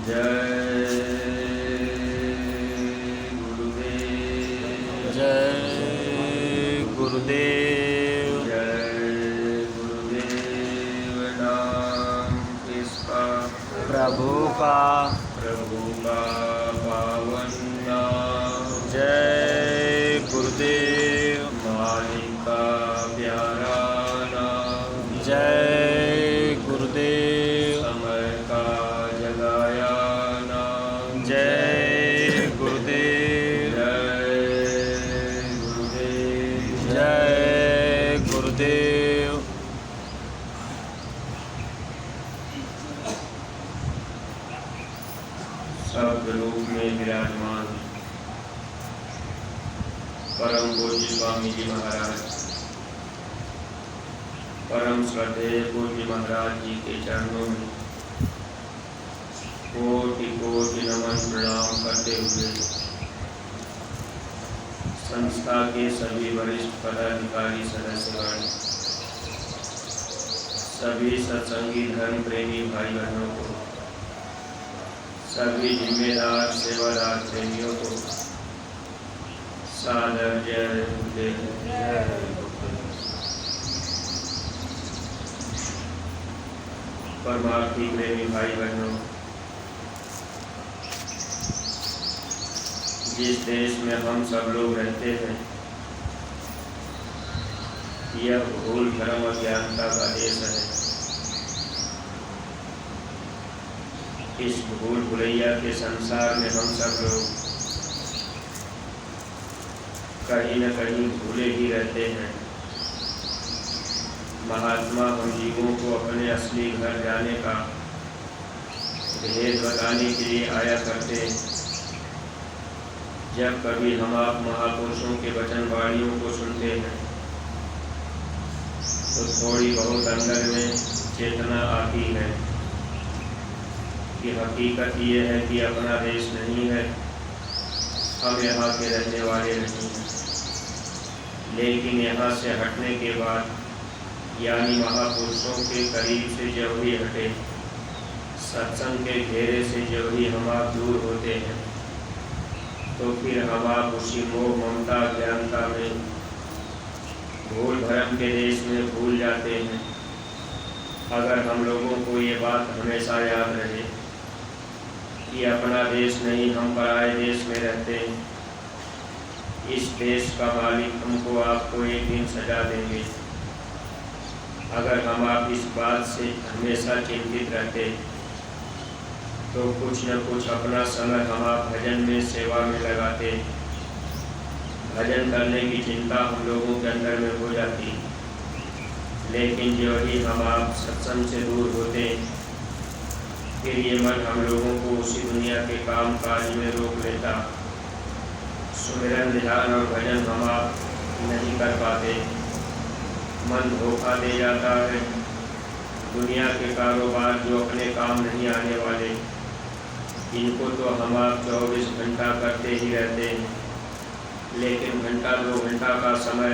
जय गुरुदेव। जय गुरुदेव। जय गुरुदेव। नाम किसका? प्रभु का। प्रभु का पावन नाम। जय गुरुदेव। मालिक का प्यारा नाम। जय गुरुदेव। समय का जगाया नाम। जय गुरुदेव। जय गुरुदेव। जय गुरुदेव। सब रूप में विराजमान परम पूज्य स्वामी जी महाराज, परम श्रद्धेय पूज्य महाराज जी के चरणों में कोटि कोटि नमन प्रणाम करते हुए संस्था के सभी वरिष्ठ पदाधिकारी सदस्यगण, सभी सत्संगी धर्म प्रेमी भाई बहनों को, सभी जिम्मेदार सेवादार प्रेमियों को सादर जय गुरुदेव। परमार्थी प्रेमी भाई बहनों, जिस देश में हम सब लोग रहते हैं यह भूल भ्रम अज्ञानता का देश है। इस भूल भुलैया के संसार में हम सब लोग कहीं न कहीं भूले ही रहते हैं। महात्मा हम जीवों को अपने असली घर जाने का भेद बताने के लिए आया करते हैं। जब कभी हम आप महापुरुषों के वचन वाणियों को सुनते हैं तो थोड़ी बहुत अंदर में चेतना आती है कि हकीकत ये है कि अपना देश नहीं है, हम यहाँ के रहने वाले नहीं हैं। लेकिन यहाँ से हटने के बाद यानी महापुरुषों के करीब से जब भी हटे, सत्संग के घेरे से जब भी हम आप दूर होते हैं तो फिर हम आप उसी मोह ममता ज्ञानता में भूल भरम के देश में भूल जाते हैं। अगर हम लोगों को ये बात हमेशा याद रहे कि अपना देश नहीं, हम पराए देश में रहते हैं, इस देश का मालिक हमको आपको एक दिन सजा देंगे। अगर हम आप इस बात से हमेशा चिंतित रहते तो कुछ न कुछ अपना समय हम आप भजन में सेवा में लगाते, भजन करने की चिंता हम लोगों के अंदर में हो जाती। लेकिन जो ही हम आप सत्संग से दूर होते फिर ये मन हम लोगों को उसी दुनिया के काम काज में रोक लेता। सुमिरन ध्यान और भजन हम आप नहीं कर पाते, मन धोखा दे जाता है। दुनिया के कारोबार जो अपने काम नहीं आने वाले, इनको तो हम आप 24 घंटा करते ही रहते हैं। लेकिन घंटा 2 घंटा का समय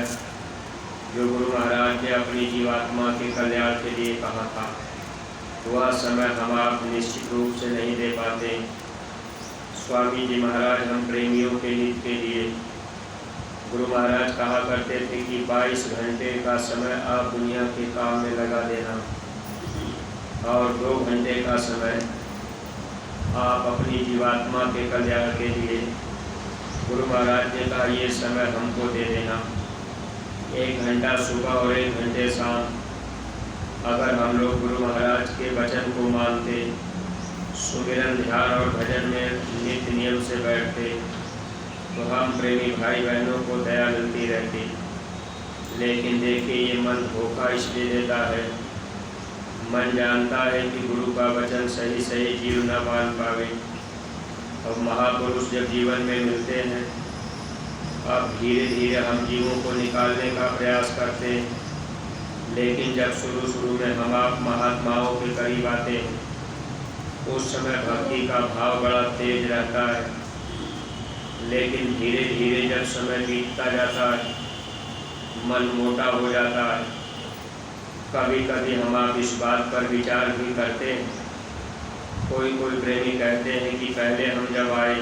जो गुरु महाराज ने अपनी जीवात्मा के कल्याण के लिए कहा था, वह समय हम आप निश्चित रूप से नहीं दे पाते। स्वामी जी महाराज हम प्रेमियों के हित के लिए, गुरु महाराज कहा करते थे कि 22 घंटे का समय आप दुनिया के काम में लगा देना और 2 घंटे का समय आप अपनी जीवात्मा के कल्याण के लिए, गुरु महाराज ने कहा ये समय हमको दे देना। 1 घंटा सुबह और 1 घंटे शाम अगर हम लोग गुरु महाराज के वचन को मानते, सुमिरन ध्यान और भजन में नित्य नियम से बैठते तो हम प्रेमी भाई बहनों को दया मिलती रहती। लेकिन देखिए ये मन धोखा इसलिए देता है, मन जानता है कि गुरु का वचन सही सही जीव न मान पावे। अब महापुरुष जब जीवन में मिलते हैं, अब धीरे धीरे हम जीवों को निकालने का प्रयास करते हैं। लेकिन जब शुरू में हम आप महात्माओं के करीब आते हैं उस समय भक्ति का भाव बड़ा तेज रहता है। लेकिन धीरे धीरे जब समय बीतता जाता है, मन मोटा हो जाता है। कभी कभी हम आप इस बात पर विचार भी करते हैं कोई कोई प्रेमी कहते हैं कि पहले हम जब आए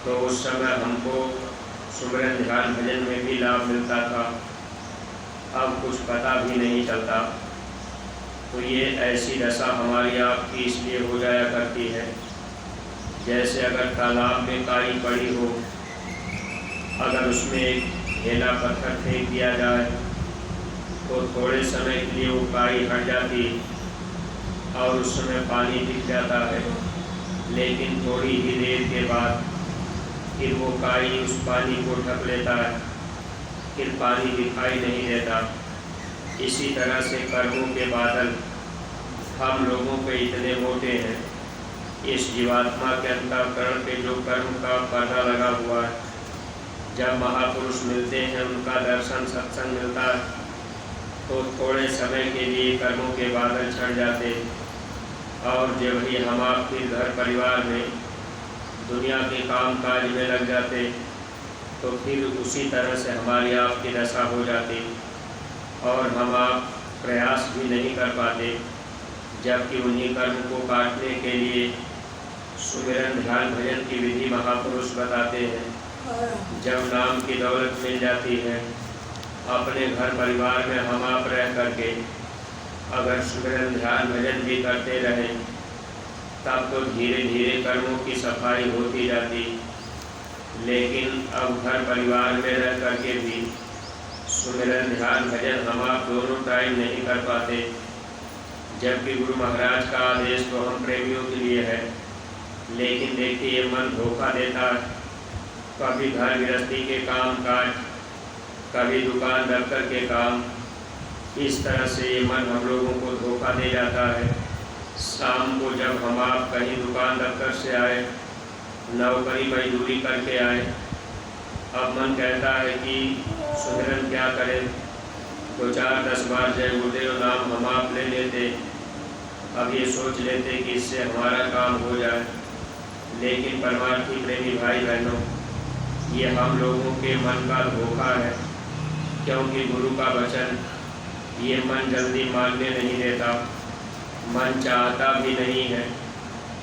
तो उस समय हमको सुमिरन ध्यान भजन में भी लाभ मिलता था, अब कुछ पता भी नहीं चलता। तो ये ऐसी दशा हमारी आपकी इसलिए हो जाया करती है, जैसे अगर तालाब में काई पड़ी हो, अगर उसमें एक ढेला पत्थर फेंक दिया जाए तो थोड़े समय के लिए वो काई हट जाती और उस समय पानी दिख जाता है, लेकिन थोड़ी ही देर के बाद फिर वो काई उस पानी को ढक लेता है, फिर पानी दिखाई नहीं देता। इसी तरह से कर्मों के बादल हम लोगों पे इतने मोटे हैं, इस जीवात्मा के अंतःकरण पे जो कर्म का पर्दा लगा हुआ है, जब महापुरुष मिलते हैं, उनका दर्शन सत्संग मिलता है, तो थोड़े समय के लिए कर्मों के बादल छट जाते और जब ही हम आप फिर घर परिवार में दुनिया के काम काज में लग जाते तो फिर उसी तरह से हमारी आपकी दशा हो जाती और हम आप प्रयास भी नहीं कर पाते, जबकि उन्हीं कर्म को काटने के लिए सुमिरन ध्यान भजन की विधि महापुरुष बताते हैं। जब नाम की दौलत मिल जाती है, अपने घर परिवार में हम आप रह करके अगर सुमिरन ध्यान भजन भी करते रहें, तब तो धीरे धीरे कर्मों की सफाई होती जाती। लेकिन अब घर परिवार में रह करके भी सुमिरन ध्यान भजन हम आप दोनों टाइम नहीं कर पाते, जबकि गुरु महाराज का आदेश तो हम प्रेमियों के लिए है। लेकिन देखिए, ये मन धोखा देता है, कभी घर गृहस्थी के काम काज, कभी दुकान दफ्तर के काम, इस तरह से ये मन हम लोगों को धोखा दे जाता है। शाम को जब हम आप कहीं दुकान दफ्तर से आए, नौकरी मजदूरी करके आए, अब मन कहता है कि सुमिरन क्या करें, तो 4-10 बार जय गुरुदेव नाम हम आप ले लेते, अब ये सोच लेते कि इससे हमारा काम हो जाए। लेकिन परमार्थी प्रेमी भाई बहनों, ये हम लोगों के मन का धोखा है, क्योंकि गुरु का वचन ये मन जल्दी मानने नहीं देता, मन चाहता भी नहीं है।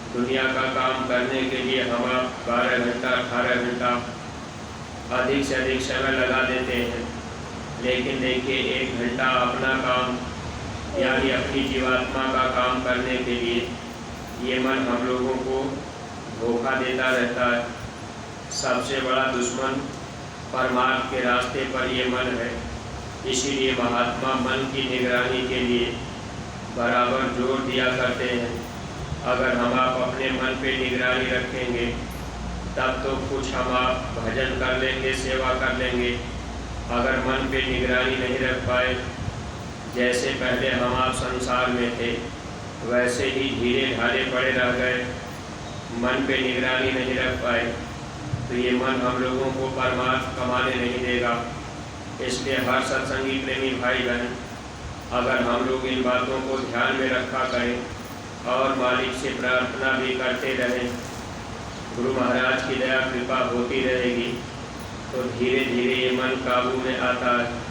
दुनिया का काम करने के लिए हम आप 12 घंटा 18 घंटा अधिक से अधिक समय लगा देते हैं, लेकिन देखिए 1 घंटा अपना काम यानी अपनी जीवात्मा का काम करने के लिए ये मन हम लोगों को धोखा देता रहता है। सबसे बड़ा दुश्मन परमार्थ के रास्ते पर ये मन है, इसीलिए महात्मा मन की निगरानी के लिए बराबर जोर दिया करते हैं। अगर हम आप अपने मन पे निगरानी रखेंगे, तब तो कुछ हम आप भजन कर लेंगे, सेवा कर लेंगे। अगर मन पे निगरानी नहीं रख पाए, जैसे पहले हम आप संसार में थे, वैसे ही धीरे ढाले पड़े रह गए, मन पे निगरानी नहीं रख पाए, तो ये मन हम लोगों को परमार्थ कमाने नहीं देगा। इसलिए हर सत्संगी प्रेमी भाई बहन, अगर हम लोग इन बातों को ध्यान में रखा करें और मालिक से प्रार्थना भी करते रहें, गुरु महाराज की दया कृपा होती रहेगी, तो धीरे धीरे ये मन काबू में आता है।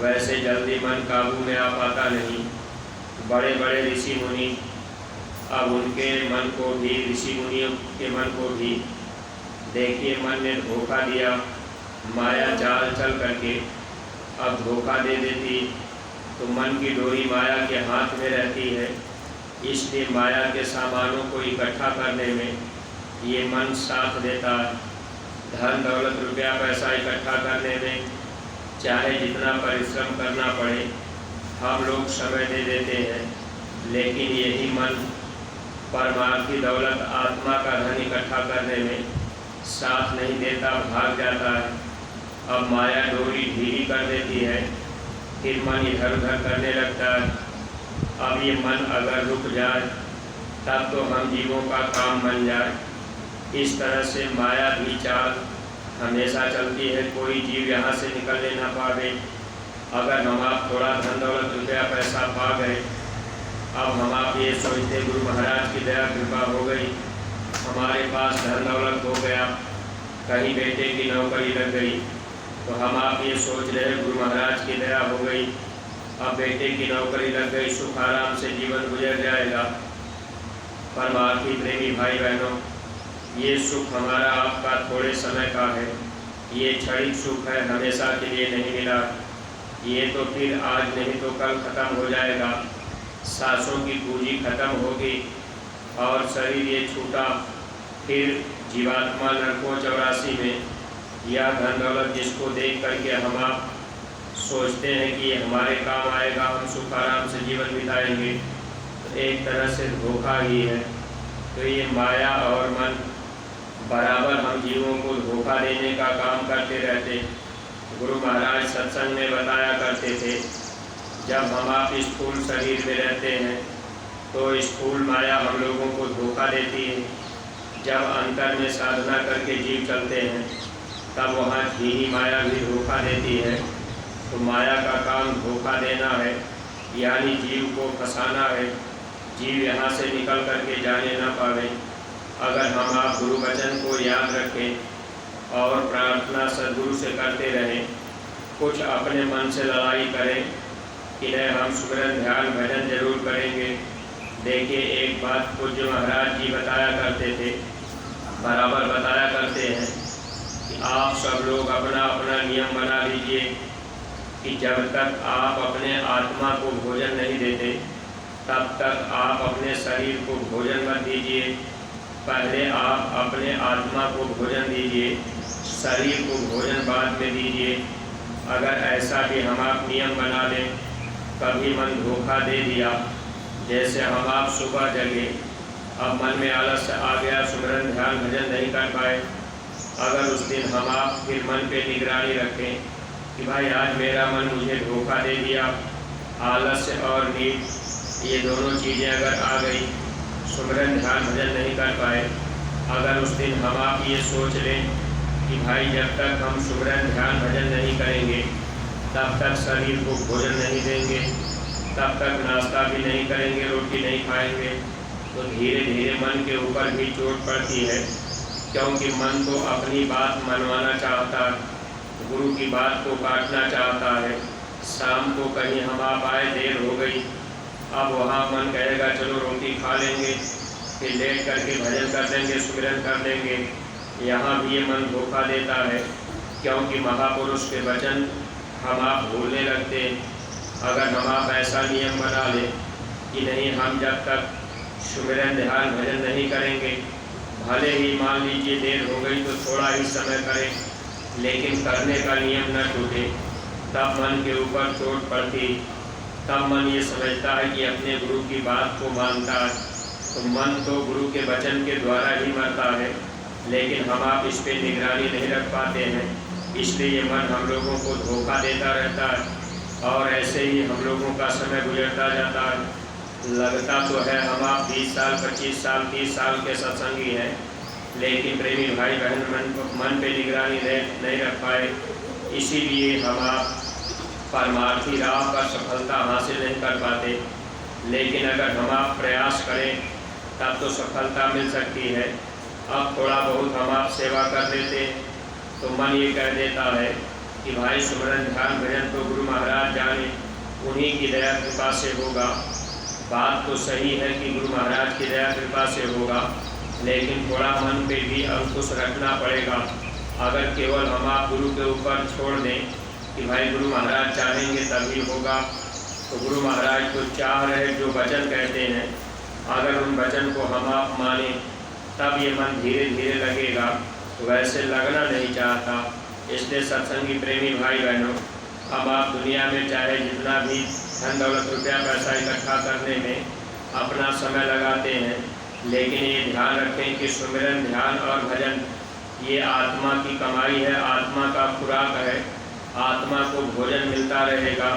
वैसे जल्दी मन काबू में आ पाता नहीं। बड़े बड़े ऋषि मुनि, अब उनके मन को भी, ऋषि मुनियों के मन को भी देखिए मन ने धोखा दिया, माया चाल चल करके अब धोखा दे देती, तो मन की डोरी माया के हाथ में रहती है। इसलिए माया के सामानों को इकट्ठा करने में ये मन साथ देता है। धन दौलत रुपया पैसा इकट्ठा करने में चाहे जितना परिश्रम करना पड़े, हम लोग समय दे देते हैं, लेकिन यही मन परमार्थ की दौलत आत्मा का धन इकट्ठा करने में साथ नहीं देता, भाग जाता है। अब माया डोरी ढीली कर देती है, फिर मन इधर उधर करने लगता है। अब ये मन अगर रुक जाए, तब तो हम जीवों का काम बन जाए। इस तरह से माया भी चाल हमेशा चलती है, कोई जीव यहाँ से निकलने ना पावे। अगर हम आप थोड़ा धन दौलत रुपया पैसा पा गए, अब हम आप ये सोचते गुरु महाराज की दया कृपा हो गई, हमारे पास धन दौलत हो गया, कहीं बेटे की नौकरी लग गई, तो हम आप ये सोच रहे गुरु महाराज की दया हो गई, अब बेटे की नौकरी लग गई, सुख आराम से जीवन गुजर जाएगा। परमार्थी प्रेमी भाई बहनों, ये सुख हमारा आपका थोड़े समय का है। ये क्षणिक सुख है, हमेशा के लिए नहीं मिला। ये तो फिर आज नहीं तो कल ख़त्म हो जाएगा। सांसों की पूंजी खत्म होगी और शरीर ये छूटा, फिर जीवात्मा नरकों 84 में यह धन दौलत जिसको देख करके हम आप सोचते हैं कि ये हमारे काम आएगा, हम सुख आराम से जीवन बिताएंगे, तो एक तरह से धोखा ही है। तो ये माया और मन बराबर हम जीवों को धोखा देने का काम करते रहते। गुरु महाराज सत्संग में बताया करते थे, जब हम आप स्थूल शरीर में रहते हैं तो स्थूल माया हम लोगों को धोखा देती है। जब अंतर में साधना करके जीव चलते हैं तब वहाँ धीमी माया भी धोखा देती है। तो माया का काम धोखा देना है, यानी जीव को फंसाना है, जीव यहाँ से निकल करके जाने ना पावे। अगर हम आप गुरु वचन को याद रखें और प्रार्थना सद्गुरु से करते रहें, कुछ अपने मन से लड़ाई करें कि नहीं हम सुमिरन ध्यान भजन जरूर करेंगे। देखिए, एक बात पूज्य महाराज जी बताया करते थे, बराबर बताया करते हैं कि आप सब लोग अपना अपना नियम बना लीजिए कि जब तक आप अपने आत्मा को भोजन नहीं देते तब तक आप अपने शरीर को भोजन मत दीजिए। पहले आप अपने आत्मा को भोजन दीजिए, शरीर को भोजन बाद में दीजिए। अगर ऐसा भी हम आप नियम बना लें, कभी मन धोखा दे दिया, जैसे हम आप सुबह जगे, अब मन में आलस आ गया, सुमिरन ध्यान भजन नहीं कर पाए, अगर उस दिन हम आप फिर मन पे निगरानी रखें कि भाई आज मेरा मन मुझे धोखा दे दिया, आलस्य और नींद ये दोनों चीज़ें अगर आ गई, सुमिरन ध्यान भजन नहीं कर पाए, अगर उस दिन हम आप ये सोच लें कि भाई जब तक हम सुमिरन ध्यान भजन नहीं करेंगे तब तक शरीर को भोजन नहीं देंगे, तब तक नाश्ता भी नहीं करेंगे, रोटी नहीं खाएंगे, तो धीरे धीरे मन के ऊपर भी चोट पड़ती है। क्योंकि मन तो अपनी बात मनवाना चाहता है, गुरु की बात को काटना चाहता है। शाम को कहीं हम आप आए, देर हो गई, अब वहाँ मन कहेगा चलो रोटी खा लेंगे, फिर लेट करके भजन कर लेंगे, सुमिरन कर लेंगे। यहाँ भी ये मन धोखा देता है, क्योंकि महापुरुष के वचन हम आप भूलने लगते। अगर हम आप ऐसा नियम बना लें कि नहीं हम जब तक सुमिरन ध्यान भजन नहीं करेंगे, भले ही मान लीजिए देर हो गई तो थोड़ा ही समय करें, लेकिन करने का नियम न टूटे, तब मन के ऊपर चोट पड़ती। तब मन ये समझता है कि अपने गुरु की बात को मानता है। तो मन तो गुरु के वचन के द्वारा ही मरता है, लेकिन हम आप इस पर निगरानी नहीं रख पाते हैं, इसलिए ये मन हम लोगों को धोखा देता रहता है और ऐसे ही हम लोगों का समय गुजरता जाता है। लगता तो है हम आप 20 साल 25 साल 30 साल के सत्संगी हैं, लेकिन प्रेमी भाई बहन मन पे निगरानी नहीं रख पाए, इसीलिए हम आप परमार्थी राह पर सफलता हासिल नहीं कर पाते। लेकिन अगर हम आप प्रयास करें तब तो सफलता मिल सकती है। अब थोड़ा बहुत हम आप सेवा कर लेते तो मन ये कह देता है कि भाई सुमिरन ध्यान भजन तो गुरु महाराज जाने, उन्हीं की दया कृपा से होगा। बात तो सही है कि गुरु महाराज की दया कृपा से होगा, लेकिन थोड़ा मन पे भी अंकुश रखना पड़ेगा। अगर केवल हम आप गुरु के ऊपर छोड़ दें कि भाई गुरु महाराज चाहेंगे तभी होगा, तो गुरु महाराज को चाह रहे जो वचन कहते हैं, अगर उन वचन को हम आप माने तब ये मन धीरे धीरे लगेगा, वैसे लगना नहीं चाहता। इसलिए सत्संगी प्रेमी भाई बहनों, अब आप दुनिया में चाहे जितना भी धन दौलत रुपया पैसा इकट्ठा करने में अपना समय लगाते हैं, लेकिन ये ध्यान रखें कि सुमिरन ध्यान और भजन ये आत्मा की कमाई है, आत्मा का खुराक है। आत्मा को भोजन मिलता रहेगा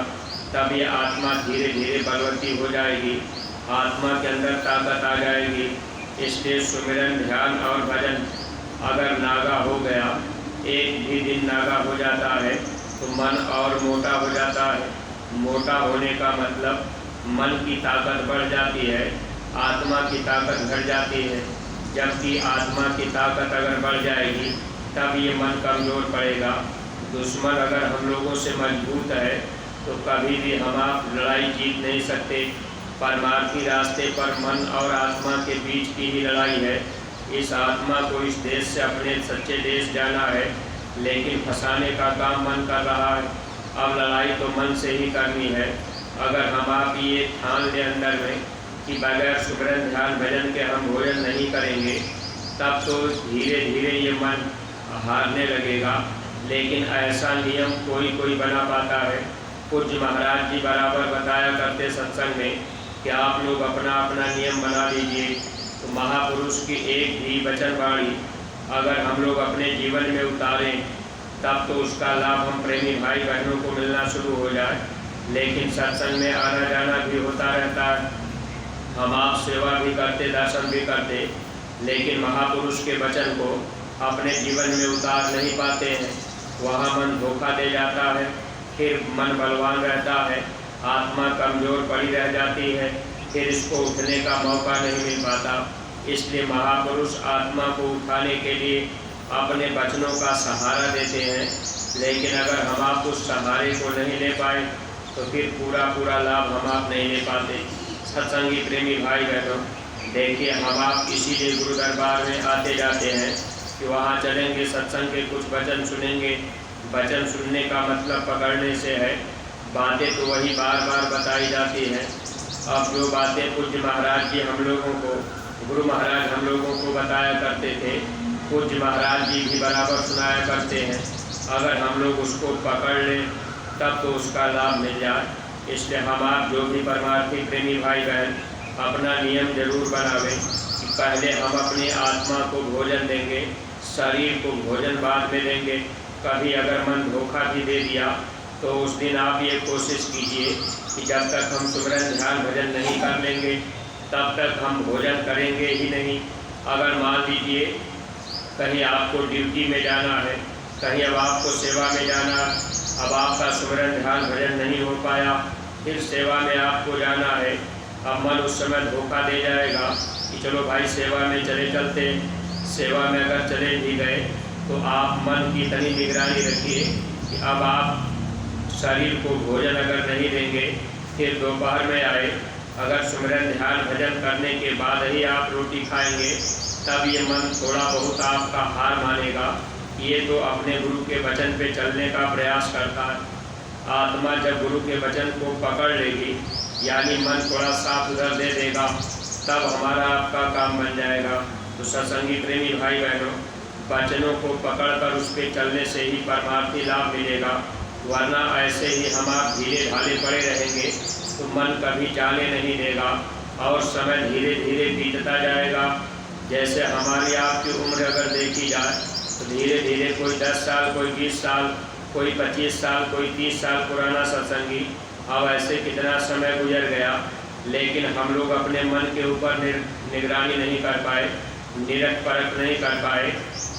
तब ये आत्मा धीरे धीरे बलवती हो जाएगी, आत्मा के अंदर ताकत आ जाएगी। इसलिए सुमिरन ध्यान और भजन अगर नागा हो गया, एक भी दिन नागा हो जाता है तो मन और मोटा हो जाता है। मोटा होने का मतलब मन की ताकत बढ़ जाती है, आत्मा की ताकत घट जाती है। जबकि आत्मा की ताकत अगर बढ़ जाएगी तब ये मन कमज़ोर पड़ेगा। दुश्मन अगर हम लोगों से मजबूत है तो कभी भी हम आप लड़ाई जीत नहीं सकते। परमार्थी रास्ते पर मन और आत्मा के बीच की ही लड़ाई है। इस आत्मा को इस देश से अपने सच्चे देश जाना है, लेकिन फंसाने का काम मन कर रहा है। अब लड़ाई तो मन से ही करनी है। अगर हम आप ये ठान ले अंदर में कि बगैर सुमिरन ध्यान भजन के हम भोजन नहीं करेंगे, तब तो धीरे धीरे ये मन हारने लगेगा। लेकिन ऐसा नियम कोई कोई बना पाता है। पूज्य महाराज जी बराबर बताया करते सत्संग में कि आप लोग अपना अपना नियम बना लीजिए। तो महापुरुष की एक भी वचन वाणी अगर हम लोग अपने जीवन में उतारें, तब तो उसका लाभ हम प्रेमी भाई बहनों को मिलना शुरू हो जाए। लेकिन सत्संग में आना जाना भी होता रहता है, हम आप सेवा भी करते, दर्शन भी करते, लेकिन महापुरुष के वचन को अपने जीवन में उतार नहीं पाते हैं। वहाँ मन धोखा दे जाता है, फिर मन बलवान रहता है, आत्मा कमज़ोर पड़ी रह जाती है, फिर इसको उठने का मौका नहीं मिल पाता। इसलिए महापुरुष आत्मा को उठाने के लिए अपने वचनों का सहारा देते हैं। लेकिन अगर हम आप उस सहारे को नहीं ले पाए तो फिर पूरा पूरा लाभ हम आप नहीं ले पाते। सत्संगी प्रेमी भाई बहनों, देखिए हम आप इसीलिए गुरु दरबार में आते जाते हैं कि वहाँ चलेंगे, सत्संग के कुछ वचन सुनेंगे। वचन सुनने का मतलब पकड़ने से है, बातें तो वही बार बार बताई जाती हैं। अब जो बातें पूज्य महाराज जी हम लोगों को, गुरु महाराज हम लोगों को बताया करते थे, पूज्य महाराज जी भी बराबर सुनाया करते हैं। अगर हम लोग उसको पकड़ लें तब तो उसका लाभ मिल जाए। इसलिए हम आप जो भी परमार्थी प्रेमी भाई बहन अपना नियम जरूर बनावें कि पहले हम अपनी आत्मा को भोजन देंगे, शरीर को भोजन बाद में देंगे। कभी अगर मन धोखा भी दे दिया तो उस दिन आप ये कोशिश कीजिए कि जब तक हम सुमिरन ध्यान भजन नहीं कर लेंगे तब तक हम भोजन करेंगे ही नहीं। अगर मान लीजिए कहीं आपको ड्यूटी में जाना है, कहीं अब आपको सेवा में जाना, अब आपका सुमिरन ध्यान भजन नहीं हो पाया, फिर सेवा में आपको जाना है, अब मन उस समय धोखा दे जाएगा कि चलो भाई सेवा में चले चलते। सेवा में अगर चले भी गए तो आप मन की इतनी निगरानी रखिए कि अब आप शरीर को भोजन अगर नहीं देंगे, फिर दोपहर में आए, अगर सुमिरन ध्यान भजन करने के बाद ही आप रोटी खाएंगे, तब ये मन थोड़ा बहुत आपका हार मानेगा। ये तो अपने गुरु के वचन पे चलने का प्रयास करता है। आत्मा जब गुरु के वचन को पकड़ लेगी, यानी मन थोड़ा साफ उधर दे देगा, तब हमारा आपका काम बन जाएगा। तो सत्संगी प्रेमी भाई बहनों, वचनों को पकड़कर उस पर चलने से ही परमार्थी लाभ मिलेगा। वरना ऐसे ही हम आप ढीले ढाले पड़े रहेंगे तो मन कभी जाने नहीं देगा और समय धीरे धीरे बीतता जाएगा। जैसे हमारी आपकी उम्र अगर देखी जाए तो धीरे धीरे कोई 10 साल, कोई 20 साल, कोई 25 साल, कोई 30 साल पुराना सत्संगी, अब ऐसे कितना समय गुजर गया, लेकिन हम लोग अपने मन के ऊपर निगरानी नहीं कर पाए, निरख परख नहीं कर पाए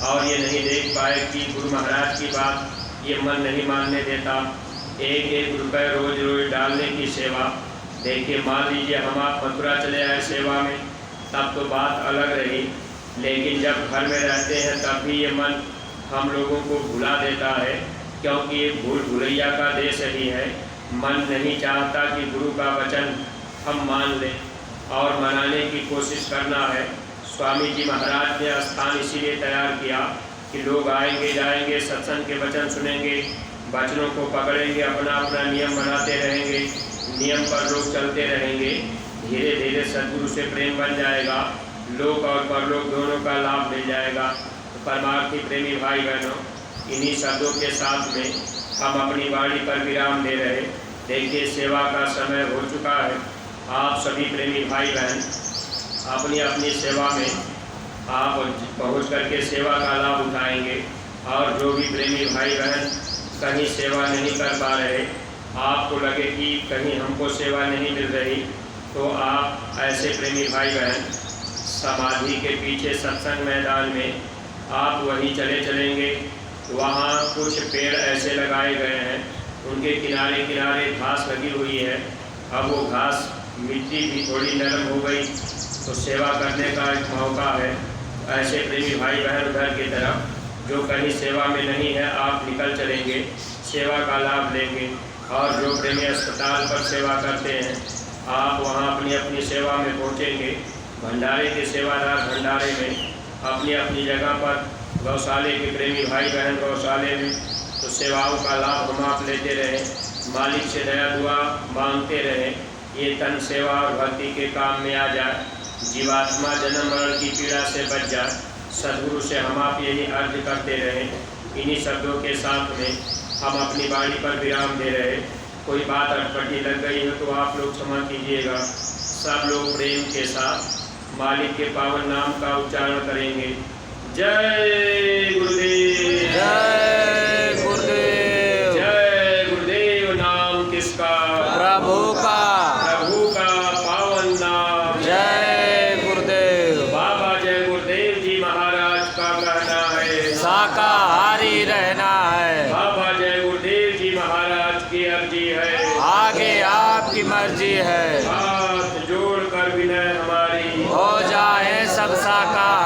और ये नहीं देख पाए कि गुरु महाराज की बात ये मन नहीं मानने देता। एक एक रुपये रोज रोज डालने की सेवा, देखिए मान लीजिए हम आप मथुरा चले आए सेवा में, तब तो बात अलग रही, लेकिन जब घर में रहते हैं तब भी ये मन हम लोगों को भुला देता है, क्योंकि ये भूल भुलैया का देश ही है। मन नहीं चाहता कि गुरु का वचन हम मान लें और मनाने की कोशिश करना है। स्वामी जी महाराज ने स्थान इसीलिए तैयार किया कि लोग आएंगे जाएंगे, सत्संग के वचन सुनेंगे, वचनों को पकड़ेंगे, अपना अपना नियम बनाते रहेंगे, नियम पर लोग चलते रहेंगे, धीरे धीरे सद्गुरु से प्रेम बन जाएगा, लोक और परलोक दोनों का लाभ मिल जाएगा। तो परमार्थी प्रेमी भाई बहनों, इन्हीं शब्दों के साथ में हम अपनी वाणी पर विराम दे रहे। देखिए सेवा का समय हो चुका है। आप सभी प्रेमी भाई बहन अपनी अपनी सेवा में आप पहुंच करके सेवा का लाभ उठाएंगे, और जो भी प्रेमी भाई बहन कहीं सेवा नहीं कर पा रहे, आपको लगे कि कहीं हमको सेवा नहीं मिल रही, तो आप ऐसे प्रेमी भाई बहन समाधि के पीछे सत्संग मैदान में आप वहीं चले चलेंगे। वहाँ कुछ पेड़ ऐसे लगाए गए हैं, उनके किनारे किनारे घास लगी हुई है। अब वो घास मिट्टी भी थोड़ी नरम हो गई तो सेवा करने का एक मौका है। ऐसे प्रेमी भाई बहन उधर की तरफ जो कहीं सेवा में नहीं है, आप निकल चलेंगे, सेवा का लाभ लेंगे। और जो प्रेमी अस्पताल पर सेवा करते हैं आप वहाँ अपनी अपनी सेवा में पहुँचेंगे। भंडारे के सेवादार भंडारे में अपनी अपनी जगह पर, गौशाले के प्रेमी भाई बहन गौशाले में, तो सेवाओं का लाभ हम आप लेते रहें, मालिक से दया दुआ मांगते रहें। ये तन सेवा और भक्ति के काम में आ जाए, जीवात्मा जन्म मरण की पीड़ा से बच जाए। सद्गुरु से हम आप यही अर्ज करते रहें। इन्हीं शब्दों के साथ में हम अपनी वाणी पर विराम दे रहे। कोई बात अटपटी लग गई है तो आप लोग क्षमा कीजिएगा। सब लोग प्रेम के साथ मालिक के पावन नाम का उच्चारण करेंगे। जय गुरुदेव, जय गुरुदेव, जय गुरुदेव। नाम किसका? प्रभु का, प्रभु का पावन नाम। जय गुरुदेव। बाबा जय गुरुदेव जी महाराज का कहना है शाकाहारी रहना है। बाबा जय गुरुदेव जी महाराज की अर्जी है, आगे आपकी मर्जी है। हाथ जोड़ कर विनय हमारी हो जाए सब शाकाहारी।